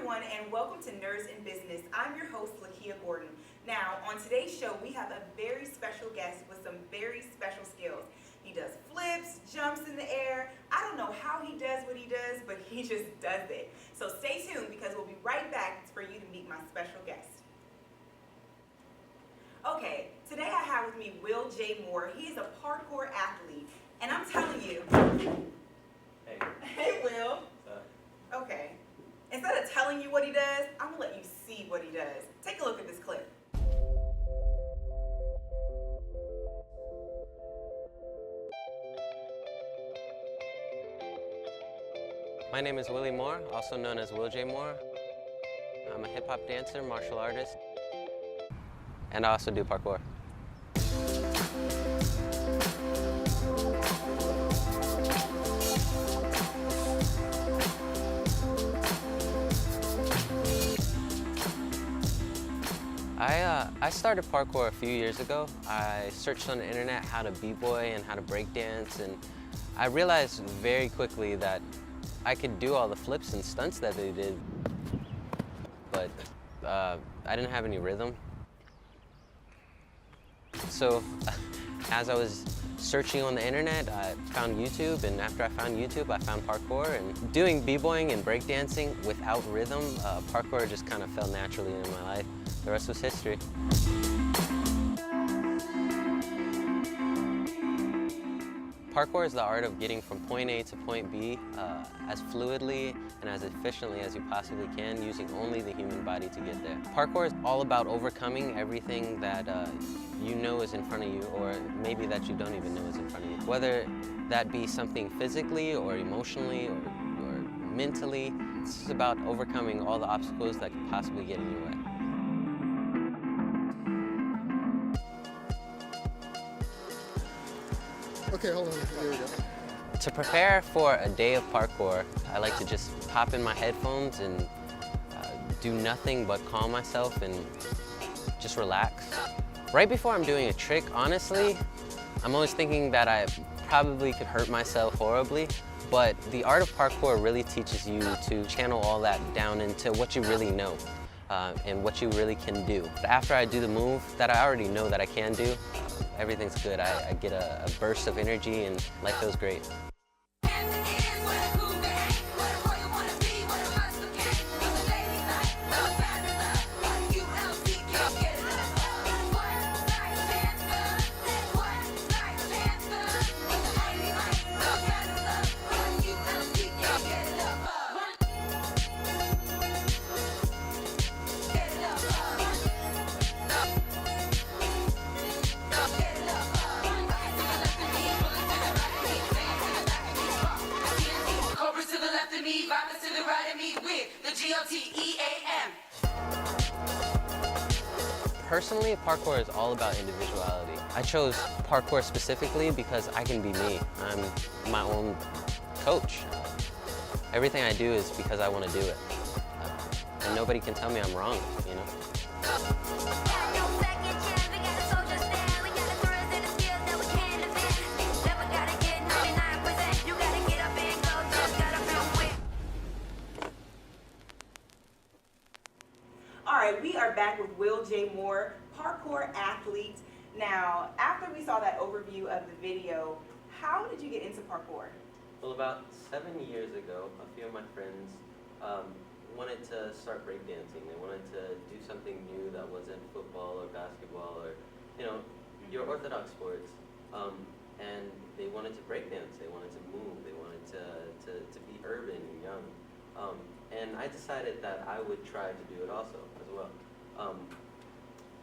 everyone, and welcome to Nerds in Business. I'm your host, Lakia Gordon. Now, on today's show, we have a very special guest with some very special skills. He does flips, jumps in the air. I don't know how he does what he does, but he just does it. So stay tuned because we'll be right back for you to meet my special guest. Okay, today I have with me Will J. Moore. He is a parkour athlete, and I'm telling you. Hey. Hey, Will. What's up? Okay. Instead of telling you what he does, I'm going to let you see what he does. Take a look at this clip. My name is Willie Moore, also known as Will J. Moore. I'm a hip-hop dancer, martial artist, and I also do parkour. I started parkour a few years ago. I searched on the internet how to b-boy and how to break dance, and I realized very quickly that I could do all the flips and stunts that they did, but I didn't have any rhythm. So as I was searching on the internet, I found YouTube, and after I found YouTube, I found parkour. And doing b-boying and breakdancing without rhythm, parkour just kind of fell naturally in my life. The rest was history. Parkour is the art of getting from point A to point B as fluidly and as efficiently as you possibly can, using only the human body to get there. Parkour is all about overcoming everything that you know is in front of you, or maybe that you don't even know is in front of you. Whether that be something physically or emotionally or mentally, it's just about overcoming all the obstacles that could possibly get in your way. Okay, hold on. Here we go. To prepare for a day of parkour, I like to just pop in my headphones and do nothing but calm myself and just relax. Right before I'm doing a trick, honestly, I'm always thinking that I probably could hurt myself horribly, but the art of parkour really teaches you to channel all that down into what you really know and what you really can do. After I do the move that I already know that I can do, everything's good. I get a burst of energy and life feels great. Personally, parkour is all about individuality. I chose parkour specifically because I can be me. I'm my own coach. Everything I do is because I want to do it. And nobody can tell me I'm wrong, you know? All right, we are back with Will J. Moore, parkour athlete. Now, after we saw that overview of the video, how did you get into parkour? Well, about 7 years ago, a few of my friends wanted to start breakdancing. They wanted to do something new that wasn't football or basketball or, you know, your orthodox sports. And they wanted to breakdance. They wanted to move. They wanted to be urban and young. And I decided that I would try to do it also as well.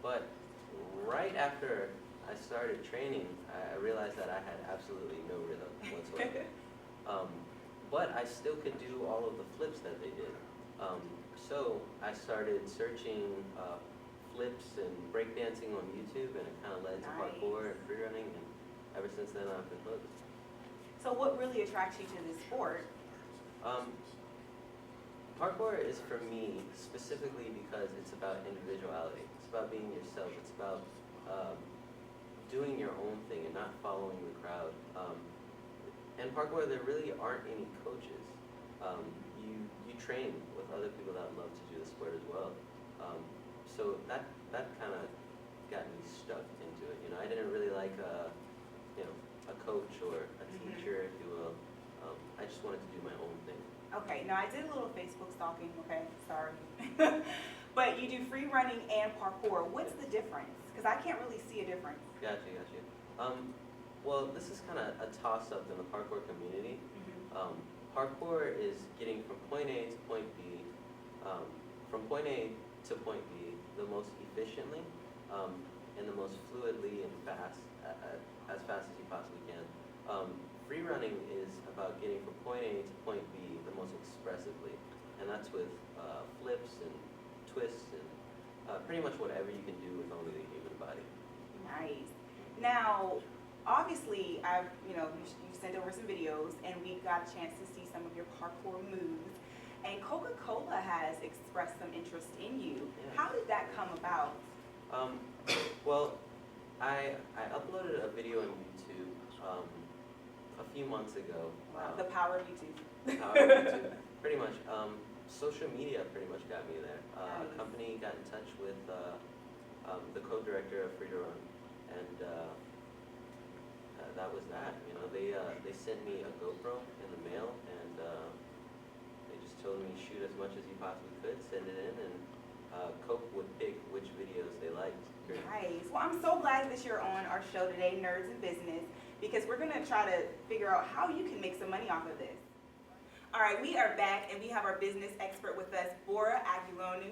But right after I started training, I realized that I had absolutely no rhythm whatsoever. But I still could do all of the flips that they did. So I started searching flips and breakdancing on YouTube, and it kind of led to parkour and freerunning, and ever since then I've been hooked. So what really attracts you to this sport? Parkour is for me specifically because it's about individuality. It's about being yourself. It's about doing your own thing and not following the crowd. And parkour, there really aren't any coaches. You train with other people that love to do the sport as well. So that kind of got me stuck into it. You know, I didn't really like a coach or a teacher, if you will. I just wanted to do my own thing. Okay, now I did a little Facebook stalking, okay, sorry. But you do free running and parkour. What's the difference? Because I can't really see a difference. Gotcha. Well, this is kind of a toss-up in the parkour community. Parkour is getting from point A to point B, from point A to point B the most efficiently and the most fluidly and fast, as fast as you possibly can. Free running is about getting from point A to point B the most expressively, and that's with flips and twists and pretty much whatever you can do with only the human body. Nice. Now, obviously, you sent over some videos, and we got a chance to see some of your parkour moves. And Coca-Cola has expressed some interest in you. Yeah. How did that come about? Well, I uploaded a video on YouTube a few months ago. The power of YouTube. Power of YouTube, pretty much. Social media pretty much got me there. Nice. A company got in touch with the co-director of Free to Run, and that was that. You know, they sent me a GoPro in the mail, and they just told me shoot as much as you possibly could, send it in, and Coke would pick which videos they liked. Nice. Well, I'm so glad that you're on our show today, Nerds in Business, because we're going to try to figure out how you can make some money off of this. All right, we are back, and we have our business expert with us, Bora Agulonu.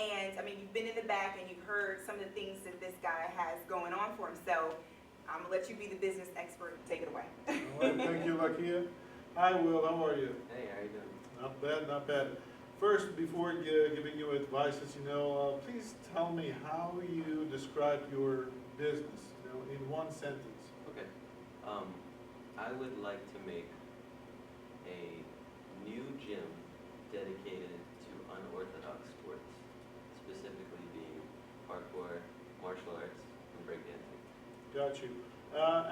And, I mean, you've been in the back, and you've heard some of the things that this guy has going on for himself. I'm going to let you be the business expert. Take it away. All right, thank you, Lakia. Hi, Will, how are you? Hey, how are you doing? Not bad, not bad. First, before giving you advice, as you know, please tell me how you describe your business, in one sentence. Okay. I would like to make a new gym dedicated to unorthodox sports, specifically being parkour, martial arts, and breakdancing. Got you.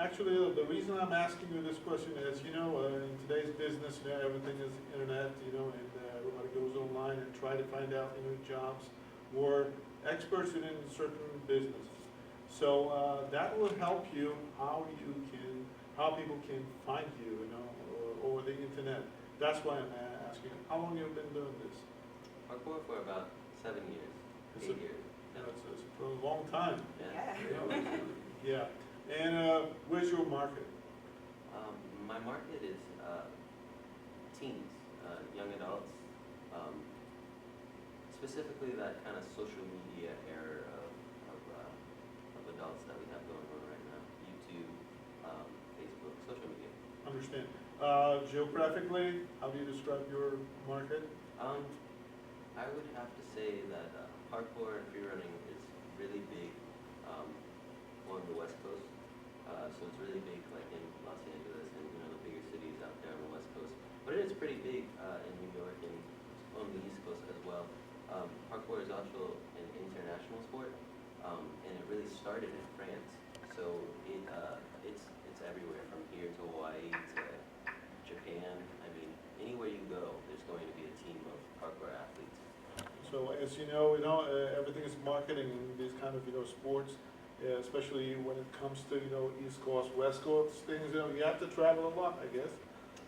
Actually, the reason I'm asking you this question is, in today's business, everything is internet, and everybody goes online and try to find out, jobs or experts in certain businesses. So that will help you how people can find you, over the internet. That's why I'm asking. How long have you been doing this? Parkour for about 7 years, It's 8 a- years. It's for a long time. Yeah. Yeah. And where's your market? My market is teens, young adults, specifically that kind of social media era of adults that we have going on right now. YouTube, Facebook, social media. Understand. Geographically, how do you describe your market? I would have to say that parkour and free running is really big on the West Coast. So it's really big, like in Los Angeles and the bigger cities out there on the West Coast. But it is pretty big in New York and on the East Coast as well. Parkour is also an international sport, and it really started in France. So it's everywhere from here to Hawaii to Japan. I mean, anywhere you go, there's going to be a team of parkour athletes. So as you know, everything is marketing in these kind of, sports, especially when it comes to, East Coast, West Coast things, you have to travel a lot, I guess.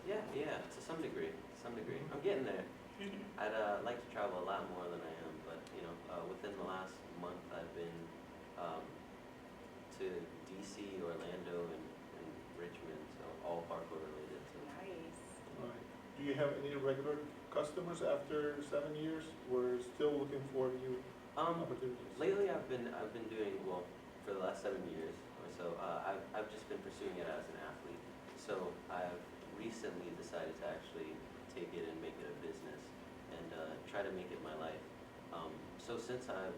Yeah, to some degree. I'm getting there. I'd like to travel a lot more than I am, but within the last month, I've been to DC, Orlando, and Richmond, so all parkour related. So. Nice. All right. Do you have any regular customers after 7 years? We're still looking for new opportunities. Lately, I've been doing well for the last 7 years or so. I've just been pursuing it as an athlete. So I've recently decided to actually take it and make it a business and try to make it my life. So since I've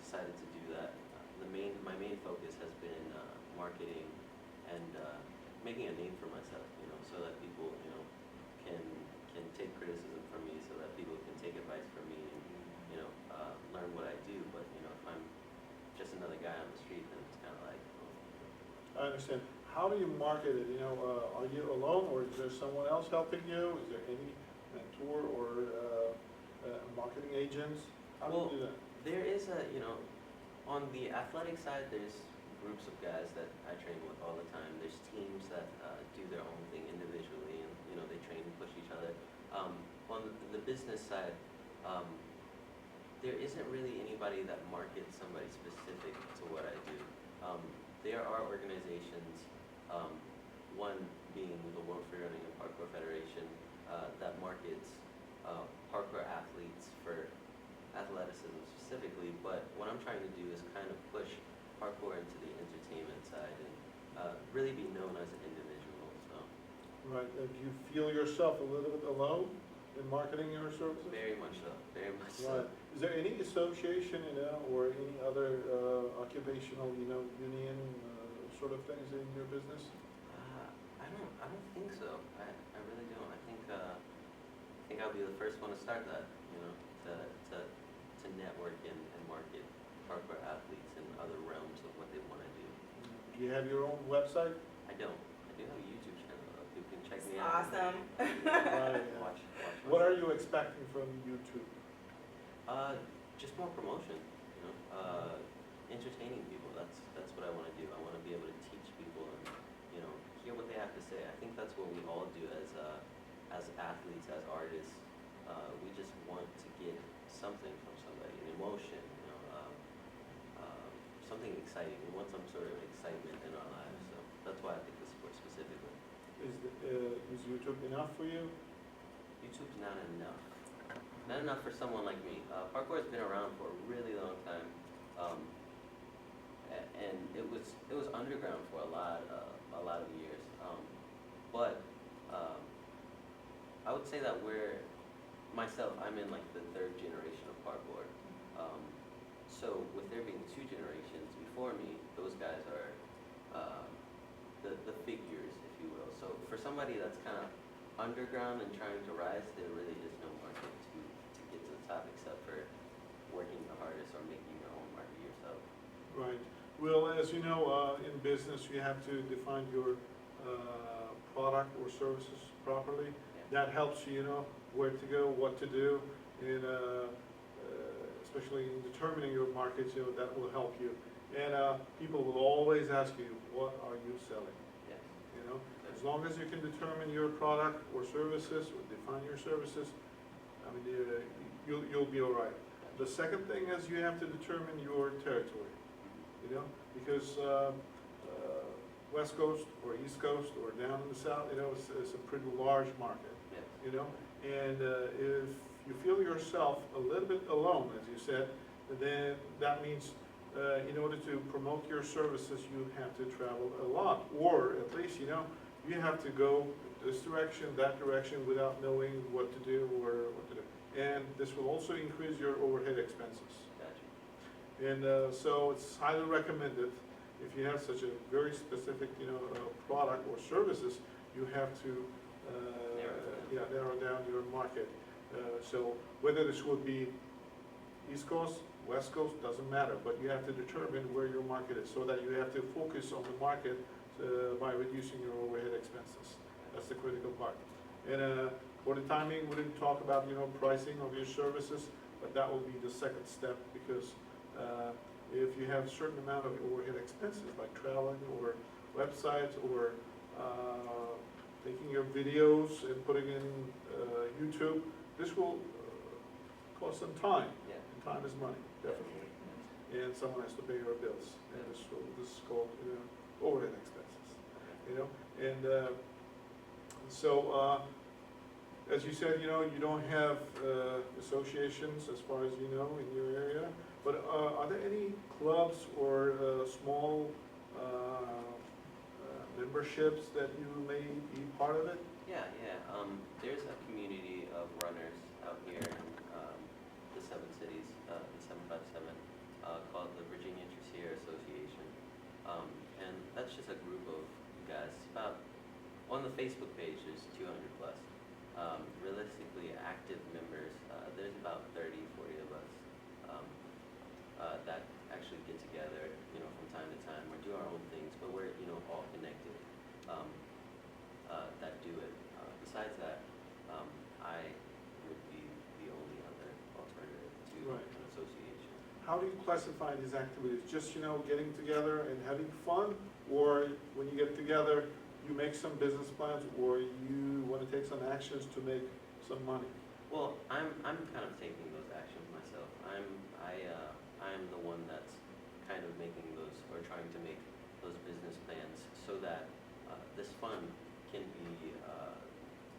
decided to do that, my main focus has been marketing and making a name for myself. So that people can take criticism from me, so that people can take advice from me and learn what I do. But if I'm just another guy on the street, then it's kind of like. I understand. How do you market it? Are you alone, or is there someone else helping you? Is there any mentor or agents? How do Well, you do that? there is a, on the athletic side, there's groups of guys that I train with all the time. There's teams that do their own thing individually, and they train and push each other. On the business side, there isn't really anybody that markets somebody specific to what I do. There are organizations, one being the World Freerunning and Parkour Federation, that markets parkour athletes for athleticism specifically, but what I'm trying to do is kind of push parkour into the entertainment side and really be known as an individual. So Right, do you feel yourself a little bit alone in marketing your services? very much so, very much Right. so. Is there any association, or any other occupational, union sort of things in your business? I don't think so. I really don't. I think I'll be the first one to start that. To network and market parkour athletes in other realms of what they want to do. Do you have your own website? I don't. I do have a YouTube channel though. You can check me out. Awesome. Right. Watch. What are you expecting from YouTube? Just more promotion. Entertaining people. That's what I want to do. I want to be able to teach people and hear what they have to say. I think that's what we all do as athletes, as artists. We just want to get something from somebody, an emotion, something exciting. We want some sort of excitement in our lives. So that's why I think the sport specifically. Is YouTube enough for you? YouTube's not enough. Not enough for someone like me. Parkour has been around for a really long time, and it was underground for a lot of years. But I would say that I'm in like the third generation of parkour. So with there being two generations before me, those guys are the figures, if you will. So for somebody that's kind of underground and trying to rise, there really is no market to get to the top except for working the hardest or making your own market yourself. Right. Well, as you know, in business, you have to define your product or services properly. That helps you, where to go, what to do, and especially in determining your markets, that will help you. And people will always ask you, what are you selling? Yes. As long as you can determine your product or services, or define your services, I mean, you'll be all right. The second thing is you have to determine your territory, because West Coast or East Coast or down in the South, it's a pretty large market, Yes. And if you feel yourself a little bit alone, as you said, then that means in order to promote your services, you have to travel a lot, or at least, you have to go this direction, that direction, without knowing what to do or what to do. And this will also increase your overhead expenses. Gotcha. And so it's highly recommended, if you have such a very specific, product or services, you have to narrow down your market. So whether this would be East Coast, West Coast, doesn't matter, but you have to determine where your market is, so that you have to focus on the market by reducing your overhead expenses. That's the critical part. And for the timing, we didn't talk about, pricing of your services, but that will be the second step, because if you have a certain amount of overhead expenses, like traveling or websites or taking your videos and putting in YouTube, this will cost some time. Yeah. And time is money, definitely. And someone has to pay your bills. And this is called, overhead expenses. And so, as you said, you don't have associations, as far as you know, in your area. But are there any clubs or small memberships that you may be part of it? Yeah. There's a community of runners out here in the 7 cities, the 757, called the Virginia Tertiary Association. And that's just a group of guys. On the Facebook page, there's 200 plus. Realistically, active members, there's about 30, 40 of us that actually get together, from time to time, or do our own things, but we're, all connected, that do it. Besides that, I would be the only other alternative how do you classify these activities? Just, getting together and having fun? Or when you get together, you make some business plans, or you want to take some actions to make some money? Well, I'm kind of taking those actions myself. I am the one that's kind of making those, or trying to make those business plans so that this fun can be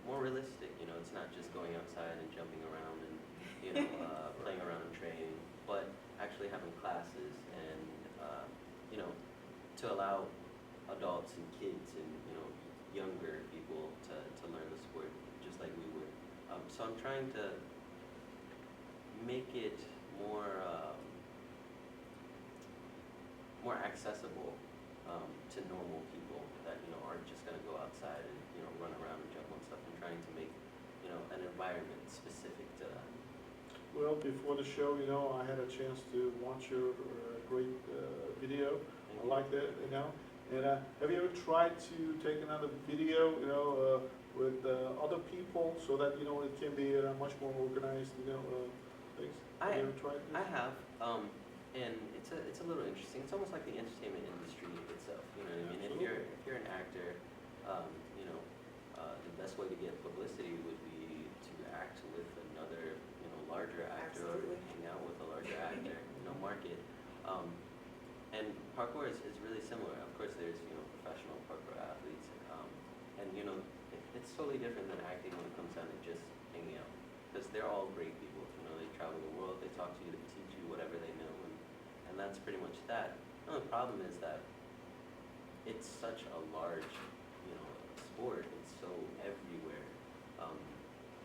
more realistic. It's not just going outside and jumping around and playing around and training, but actually having classes and to allow adults and kids and younger people to learn the sport just like we would. So I'm trying to make it more accessible to normal people that aren't just going to go outside and run around and jump on stuff, and trying to make an environment specific to that. Well, before the show, I had a chance to watch your great video. I like that, And have you ever tried to take another video, with other people so that, it can be much more organized, things? Have you ever tried this? I have, and it's a little interesting. It's almost like the entertainment industry itself. You know what I mean? If you're an actor, the best way to get publicity would be to act with another, larger actor, Absolutely. or hang out with a larger actor, market. And parkour is really similar. Of course, there's professional parkour athletes, and it's totally different than acting when it comes down to just hanging out, because they're all great people. They travel the world, they talk to you, they teach you whatever they know, and that's pretty much that. The only problem is that it's such a large, sport. It's so everywhere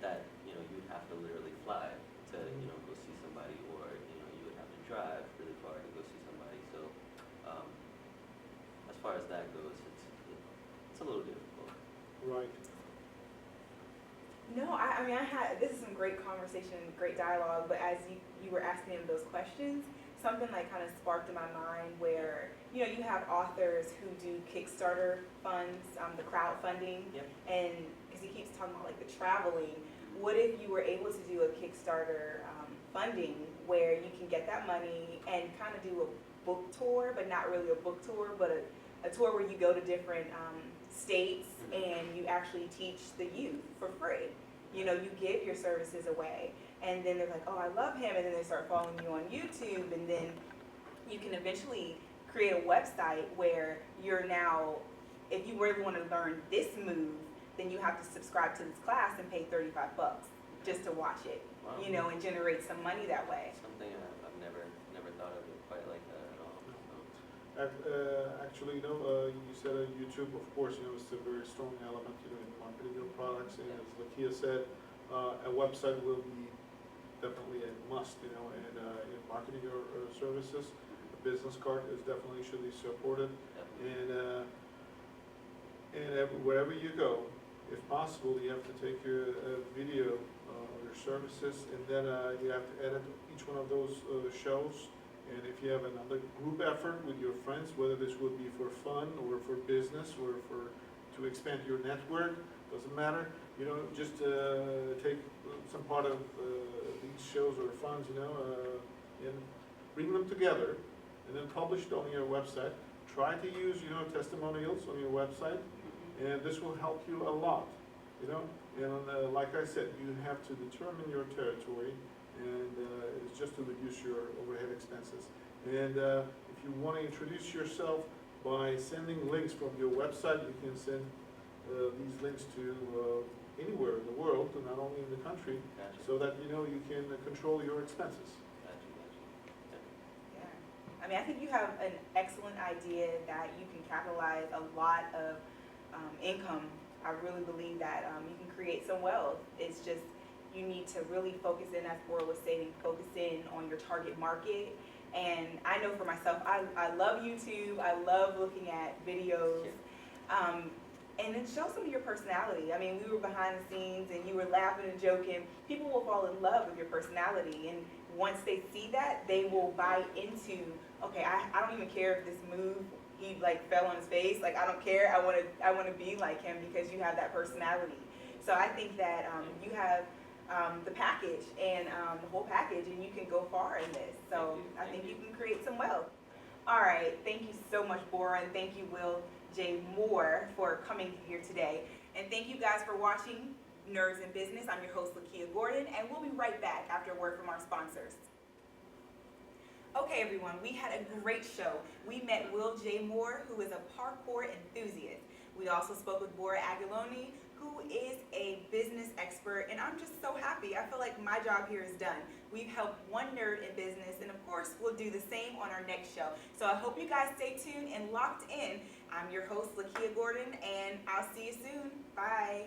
that you'd have to literally fly to go see somebody, or you would have to drive really far to go see somebody. So as far as that goes, it's a little difficult. Right. No, I mean, this is some great conversation, great dialogue, but as you were asking him those questions, something like kind of sparked in my mind where, you have authors who do Kickstarter funds, the crowdfunding, Yep. and because he keeps talking about like the traveling, what if you were able to do a Kickstarter funding where you can get that money and kind of do a book tour, but not really a book tour, but a tour where you go to different states and you actually teach the youth for free. You give your services away, and then they're like, oh, I love him, and then they start following you on YouTube, and then you can eventually create a website where you're now, if you really want to learn this move, then you have to subscribe to this class and pay $35 just to watch it, Wow. and generate some money that way. Something I've never thought of it quite like that at all. Actually, you said YouTube, of course, it's a very strong element, in marketing your products. And as Lakia said, a website will be definitely a must, and in marketing your services. A business card is definitely should be supported. Definitely. And wherever you go, if possible, you have to take your video of your services, and then you have to edit each one of those shows. And if you have another group effort with your friends, whether this would be for fun or for business or to expand your network, doesn't matter. Just take some part of these shows or funds, and bring them together, and then publish it on your website. Try to use, testimonials on your website, and this will help you a lot, And like I said, you have to determine your territory, and it's just to reduce your overhead expenses. And if you want to introduce yourself by sending links from your website, you can send these links to anywhere in the world, and not only in the country, Gotcha. so that you can control your expenses. Gotcha. Yeah. I mean, I think you have an excellent idea that you can capitalize a lot of income. I really believe that you can create some wealth. It's just you need to really focus in, as Bora was saying, focus in on your target market. And I know for myself, I love YouTube. I love looking at videos. And then show some of your personality. I mean, we were behind the scenes and you were laughing and joking. People will fall in love with your personality. And once they see that, they will buy into, okay, I don't even care if this move, he like fell on his face. Like, I don't care. I want to be like him because you have that personality. So I think that you have the package and the whole package, and you can go far in this. So I think you can create some wealth. All right, thank you so much, Bora, and thank you, Will J. Moore, for coming here today. And thank you guys for watching Nerds in Business. I'm your host, Lakia Gordon, and we'll be right back after a word from our sponsors. Okay, everyone, we had a great show. We met Will J. Moore, who is a parkour enthusiast. We also spoke with Bora Aguiloni, who is a business expert, and I'm just so happy. I feel like my job here is done. We've helped one nerd in business, and of course, we'll do the same on our next show. So I hope you guys stay tuned and locked in. I'm your host, Lakia Gordon, and I'll see you soon. Bye.